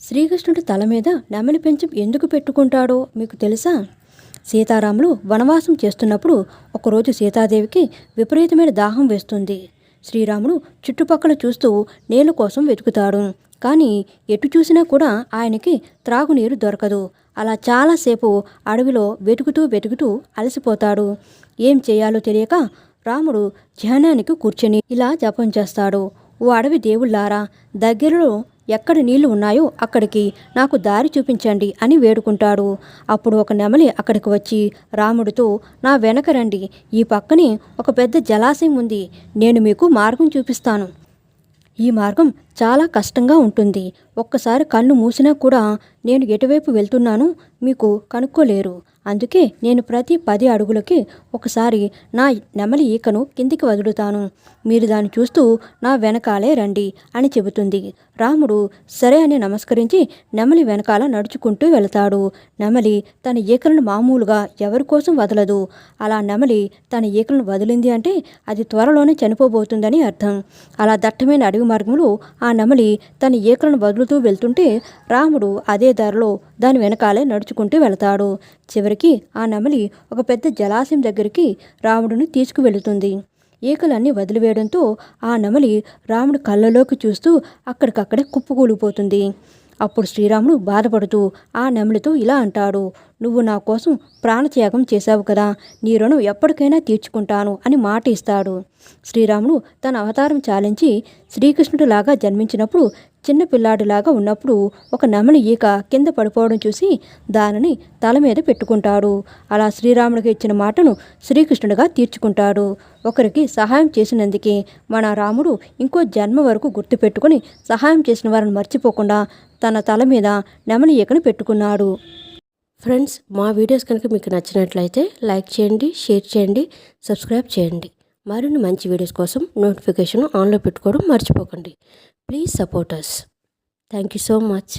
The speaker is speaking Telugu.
శ్రీకృష్ణుడి తల మీద నెమలి పెంచం ఎందుకు పెట్టుకుంటాడో మీకు తెలుసా? సీతారాములు వనవాసం చేస్తున్నప్పుడు ఒకరోజు సీతాదేవికి విపరీతమైన దాహం వేస్తుంది. శ్రీరాముడు చుట్టుపక్కల చూస్తూ నీళ్ళ కోసం వెతుకుతాడు. కానీ ఎటు చూసినా కూడా ఆయనకి త్రాగునీరు దొరకదు. అలా చాలాసేపు అడవిలో వెతుకుతూ అలసిపోతాడు. ఏం చేయాలో తెలియక రాముడు ధ్యానానికి కూర్చొని ఇలా జపం చేస్తాడు. ఓ అడవి దేవుళ్ళారా, దగ్గరలో ఎక్కడ నీళ్లు ఉన్నాయో అక్కడికి నాకు దారి చూపించండి అని వేడుకుంటాడు. అప్పుడు ఒక నెమలి అక్కడికి వచ్చి రాముడితో, నా వెనక రండి, ఈ పక్కనే ఒక పెద్ద జలాశయం ఉంది, నేను మీకు మార్గం చూపిస్తాను. ఈ మార్గం చాలా కష్టంగా ఉంటుంది. ఒక్కసారి కన్ను మూసినా కూడా నేను ఎటువైపు వెళ్తున్నానో మీకు కనుక్కోలేరు. అందుకే నేను ప్రతి 10 అడుగులకి ఒకసారి నా నెమలి ఈకను కిందికి వదులుతాను. మీరు దాన్ని చూస్తూ నా వెనకాలే రండి అని చెబుతుంది. రాముడు సరే అని నమస్కరించి నెమలి వెనకాల నడుచుకుంటూ వెళతాడు. నెమలి తన ఈకలను మామూలుగా ఎవరి కోసం వదలదు. అలా నెమలి తన ఈకలను వదిలింది అంటే అది త్వరలోనే చనిపోబోతుందని అర్థం. అలా దట్టమైన అడవి మార్గంలో ఆ నెమలి తన ఈకలను వదులుతూ వెళ్తుంటే రాముడు అదే దారిలో దాని వెనకాలే నడుచుకుంటూ వెళతాడు. చివరికి ఆ నెమలి ఒక పెద్ద జలాశయం దగ్గరికి రాముడిని తీసుకువెళుతుంది. ఈకలన్నీ వదిలివేయడంతో ఆ నెమలి రాముడి కళ్ళలోకి చూస్తూ అక్కడికక్కడే కుప్పకూలిపోతుంది. అప్పుడు శ్రీరాముడు బాధపడుతూ ఆ నెమలితో ఇలా అంటాడు, నువ్వు నా కోసం ప్రాణత్యాగం చేశావు కదా, నీ రుణం ఎప్పటికైనా తీర్చుకుంటాను అని మాట ఇస్తాడు. శ్రీరాముడు తన అవతారం చాలించి శ్రీకృష్ణుడిలాగా జన్మించినప్పుడు చిన్న పిల్లాడిలాగా ఉన్నప్పుడు ఒక నెమలి ఈక కింద పడిపోవడం చూసి దానిని తల మీద పెట్టుకుంటాడు. అలా శ్రీరాముడికి ఇచ్చిన మాటను శ్రీకృష్ణుడిగా తీర్చుకుంటాడు. ఒకరికి సహాయం చేసినందుకే మన రాముడు ఇంకో జన్మ వరకు గుర్తుపెట్టుకుని సహాయం చేసిన వారిని మర్చిపోకుండా తన తల మీద నెమలి ఈకను పెట్టుకున్నాడు. ఫ్రెండ్స్, మా వీడియోస్ కనుక మీకు నచ్చినట్లయితే లైక్ చేయండి, షేర్ చేయండి, సబ్స్క్రైబ్ చేయండి. మరిన్ని మంచి వీడియోస్ కోసం నోటిఫికేషన్ ఆన్లో పెట్టుకోవడం మర్చిపోకండి. Please support us. Thank you so much.